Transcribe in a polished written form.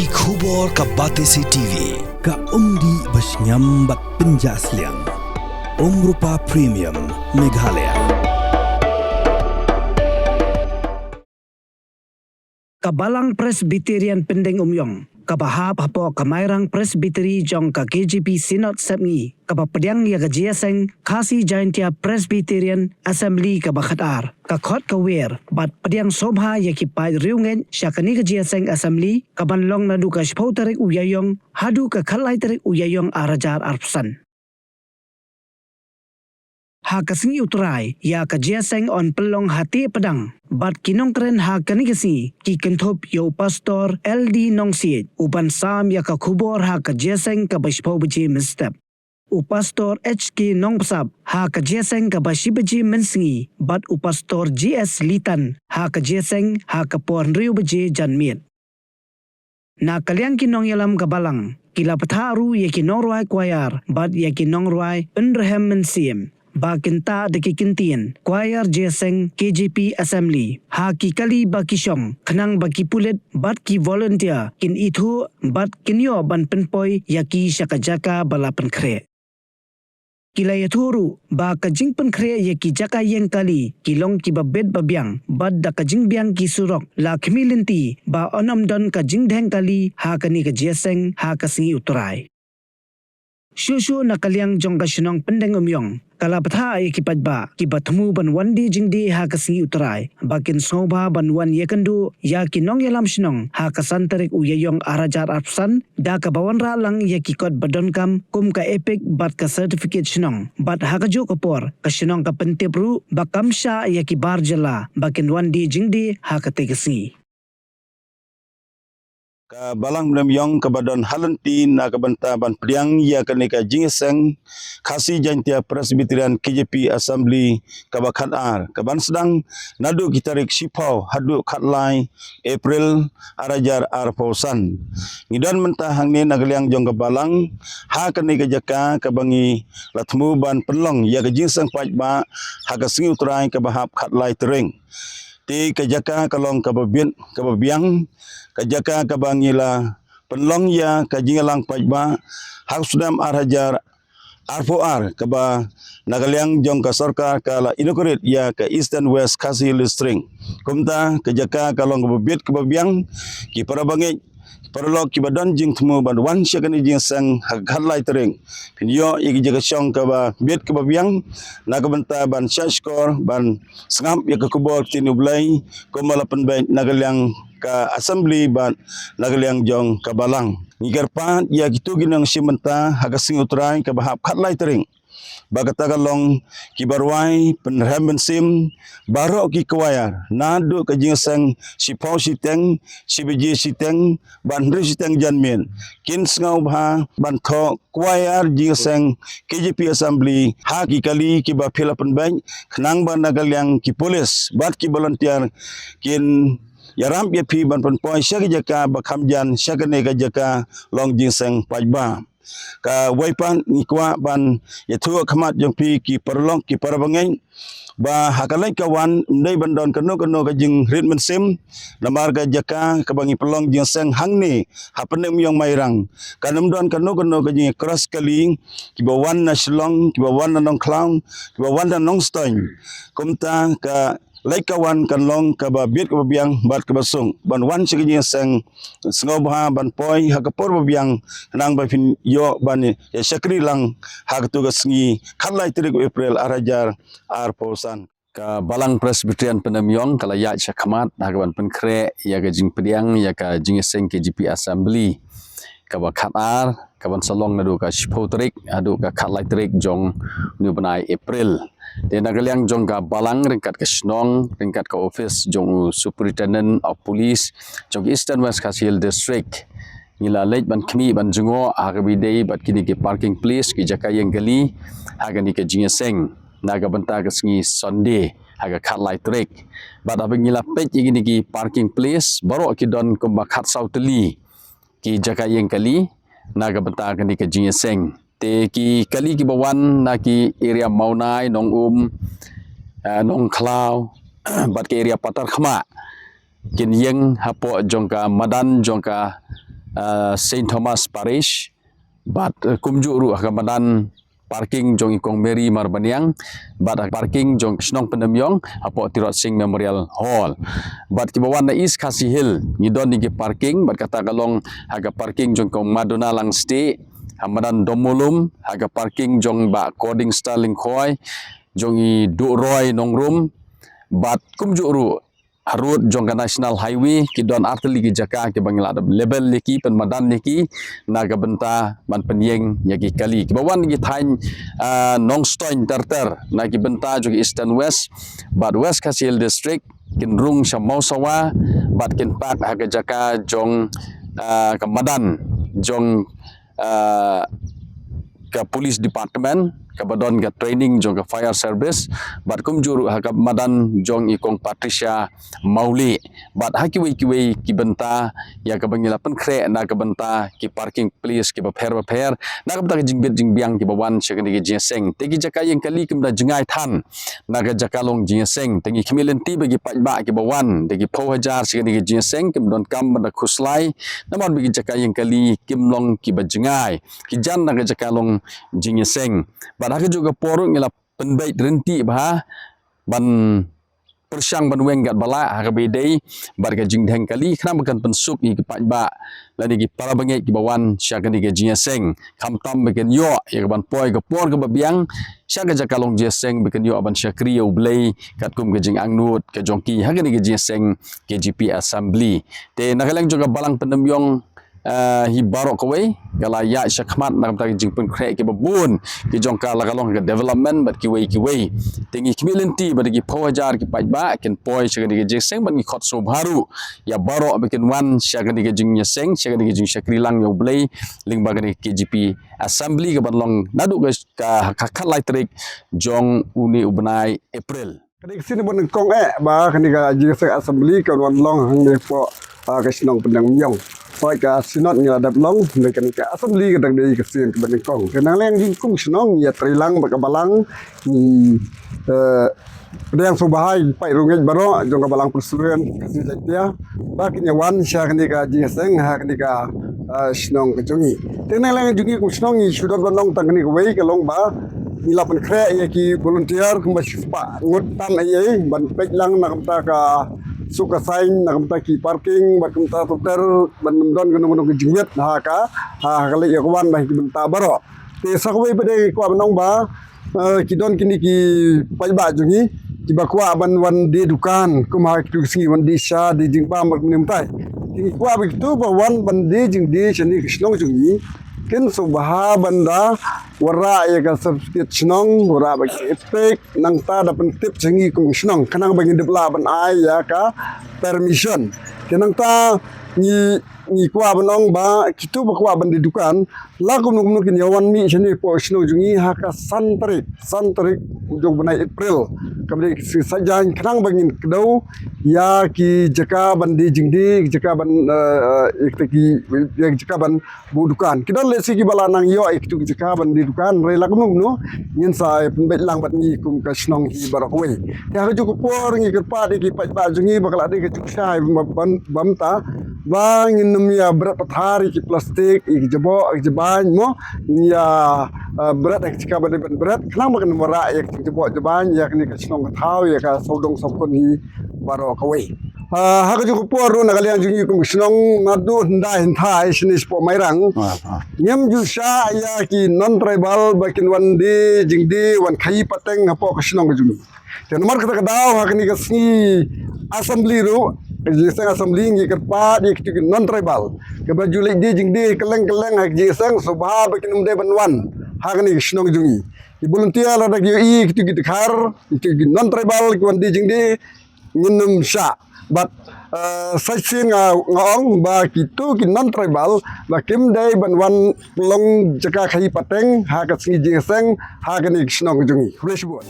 Ki khubor ka Batesi TV. Ka umdi basnyam bak penjaslian. Rupa Premium Meghalaya. Kabalang Presbyterian Pending Umyong, kabahap hapo kamairang Presbyteri jong ka KGP Synod Sepni, kapapadiang ya gajiaseng Kasi Jaintia Presbyterian Assembly kabakhatar, kakhot kawer, bat padiang sobha ya kipay riungen syakani gajiaseng Assembly, kabanlong nadu ka shpauterik uyayong, hadu ka kalaiterik uyayong arajar arpsan. Ha kasing utrai ya kajiaseng on pelong hati pedang. Bat kinong keren ha kanigasi ki kenthop yo pastor LD Nongsiet uban sam ya ka khubor ha kajiaseng ka bashpau beji mistep. Upastor HK Nongpasap ha kajiaseng ka bashibeji mensingi bat upastor GS Litan ha kajiaseng ha kapor riu beji janmiet. Na kaliang kinong yalam kabalang kila patharu ya kinong ruai kwayar bat ya kinong ruai unrehem mensiem. Bakinta deki kintian, choir jeseng KGP Assembly, ha ki kali baki syong, kenang baki pulit, bat ki volunteer, kin itu, bat kinyo ban penpoi, yaki syakajaka bala penkre. Kila yaturu, ba kajing penkre yaki jaka yang kali, kilong ki babed babiang, bat da kajing biang ki surok, la kemilinti, ba onam don kajing deng kali, ha kani kajeseng, ha kasingi uturai. Syushu na kaliang jong kasyunong pendeng umyong. Kala patha ay kipadba, kibatmu ban wandi jingdi ha kasingi utray. Bakin soba ban wan yekendu, ya kinong yalam syunong ha kasantarik uyayong arajar arpsan, da kabawan ralang ya kikot badonkam, kum ka epic bat ka certificate syunong. Bat ha kajo kapor, kasyunong ka pentipru, bakam sya ya kibar jala, bakin wandi jingdi ha kategasingi. Ka balang mlemyong ka badon halanti na kabanta ban priang ya kanika jingeseng Kasi Jaintia Presbyterian KGP Assembly kabakhat ar kaban sedang nadu kitarik sipau hadu khatlai April arajar ar pausan ngidan mentah hangni nagaliang jong kabalang ha kanika jaka kabangi latmu ban penlong ya ka jingeseng pajba ha kasingi utrai kabahap khatlai tering ti kajaka kalong kababiang kajaka kabangila penlong ya kajingalang pajba hak sudam arhajar arfoar kaba nagaliang jong ka sarkar kala inaugurate ya ka East and West Kasi Listring kumta kajaka kalong kababiang ki parabangit paralog kibadan jing temu ban wan syakani jing sang hagalai tering pinyo igi jaga syong kaba biet kaba biang na kabanta ban syashkor ban sangam ya kubol tinublai komalapan bain nagaliang ka assembly ban nagaliang jong kabalang ngigarpan ya gitu ginang simenta hagasing utrai kabahap khatlai tering bagatagalong kibarwai penremben sim barok ki kwayar nadu ka jingsang sipau siteng sibeji siteng ban ri siteng janmen kin sngau bha ban tho kwayar jingsang KGP Assembly ha ki kali ki ba philapan bank khnang ban nagalyang ki polis bat ki volunteer kin yaram ye phi ban pon poi syag jaka bakhamjan syagane ka jaka long jingsang pajba ka waipan ngikwa ban yathua khamat jong pi ki parlong ki parabangai ba hakalai kawan ndai bandon kano ka jing ritmen sim lamar ka jaka ka bangi pelong jing sang hangni hapenem yong mairang kanam don kano ka jing cross kali ki bawan na shlong ki bawan na nong klang ki bawan na nong stoin kumta ka laikawan kanlong kaba biet kaba biang bat kaba sung ban wan sigini sang sngobha ban poi hakapor babiang nang ba fin yo ban ya syakri lang haktuga sngi khalai tirik April arajar ar pausan ka balang Presbyterian Penamyong kala ya syakmat hagaban penkre ya gajing pediang ya ka jingeseng KGP Assembly kaba khatar kaban salong nadu ka shpotrik adu ka khalai tirik jong nu banai April dia nagaliang jong ka balang ringkat ke Snong ringkat ke office jong Superintendent of Police jong Eastern West Kasi District ngila lej ban khmi ban jungo agabi dei bat kini ke parking place ki jaka yang gali agani ke jingeseng naga banta ke sngi Sunday aga khatlai trek bat abang ngila pej igini ki parking place baro ki don kumba khat sauteli ki jaka yang kali naga banta agani ke jingeseng te ki kali ki bawan na ki area Maunai nong nong Klau bat ke area Patar Khma kin yeng hapo jongka madan jongka Saint Thomas Parish bat kumju ru hakabadan parking jong ikong Mary Marbaniang bat parking jong Snong Penemyong apo Tirot Sing Memorial Hall bat kibawan na East Khasi Hill ngidon ni parking bat kata kalong haga parking jong kong Madonna lang stay hamadan domolum haga parking jong ba coding Starling Khoi jong i du roy nong room bat kumju ru harut jong ka National Highway kidon arteli ki jaka ke bangila level leki penmadan leki naga benta man penyeng yaki kali kibawan gi thain nong stoin terter na ki benta jong Eastern West bat West Khasi Hill District kin rung Shamau Sawa bat kin pak haga jaka jong kamadan jong ke Police Department kabadon ke training jong ke fire service bat kumjur hakap madan jong ikong Patricia Mauli bat hakiwi ki benta ya ka bangila pen kre na ka benta ki parking place ki bapher na ka benta jingbet jingbiang ki bawan sekani ki jeseng tegi jaka yang kali kimda jengai than na ka jakalong jeseng tegi kimilenti bagi pajba ki bawan tegi pawhajar sekani ki jeseng kimdon kam benda khuslai namun bagi jaka yang kali kimlong ki bajengai ki jan na ka jakalong jeseng Padahal juga poruk ngila penbaik renti bah ban persyang ban wenggat bala hakabedai barga jingdheng kali kena makan pensuk ni kepak ba lani ki para bangit ki bawan syakan di jiaseng khamtam beken yo ya ban poi ke por ke babiang syakan jakalong jiaseng beken yo ban syakri ublei katkum ke jing angnut ke jongki hakan di jiaseng KGP Assembly te nakaleng juga balang penemyong hi barok kawai kala ya syakmat nak tak jing pun krek ke babun ki jongka la kalong ke development bat ki wei tingi kimilenti bagi pawajar ki pajba ken poi syakan di jeseng ban ki khot so baru ya barok bikin wan syakan di jing nyeseng syakan di jing syakri lang yo blei ling bagani KGP Assembly ke banlong nadu ka kakhat laitrik jong uni ubnai April kani sini bon kong ba kani ka jeseng Assembly ka wan long hang ne po ka sinong pendang myong Poi ka sinot ngila dap long mekan ka Assembly kadang dei ka sien ka kong kenang leng jing kung sinong ya trilang ba balang ni yang subahai pai rungej baro jong ka balang persuren kasi jatia ba kinya wan sya kani ka jeseng ha kani ka sinong ka jungi kenang leng jungi kung sinong ni sudot banong tang kani ka wei ka long ba nilapan kre ya ki volunteer kumba spa ngut tan ai ban pek lang na kamta ka suka saing nak mta ki parking bat kumta tuter ban don gunung-gunung jinget ha ka ha kali ya kawan bah ki benta baro te sakwe bade ko abnong ba ki don kini ki pajba jungi ki bakwa ban wan de dukan kuma ki singi wan di sha di jingpa mak nimtai ki kwa bi tu ba wan ban de jing de chani kishlong jungi ken subha banda wara ya ka subscribe chnong wara ba efek nang ta da pen tip jingi kung chnong kanang bagi depla ban ai ya ka permission kenang ta ni kwa banong ba kitu ba kwa ban didukan la kum kin yawan mi chani po chnong jungi ha ka santrik jong banai April kamri sajan kanang bangin kedau ya ki jaka ban di jingdi jaka ban ki jaka ban budukan kidon le sigi bala nang yo kitu jaka ban di dukan re la kum no nyin sa penbet lang bat ni kum ka chnong hi barakwe ya ka ju por ngi kerpa di ki pa jungi bakal ade ke chuksai bam ta ba ngin ya berat pathari ki plastik ki jebo ki jeban mo ya berat ek cika berat kenapa kan mera ya jebo jeban ya kini ka chnong thau ya ka sodong sapkon hi baro kawai ha ka ju por na kalian jungi kum chnong nadu handa hinthai sinis po mairang nyam ju sha ya ki non tribal bakin wan de jingdi wan khai pateng apo ka chnong jungi dan nomor kata daw ha kini ka sni Assembly ru jeseng Assembly ngi kerpa di non tribal ke baju lek di jing di keleng hak jeseng subha bakin umde banwan hak ni snong jungi di volunteer la dak i kitu kitu khar itu non tribal ki wan di jing di nginum sha but saichin ngong ba kitu ki non tribal ba kim dai banwan long jaka khai pateng hak ngi jeseng hak ni snong jungi fresh boy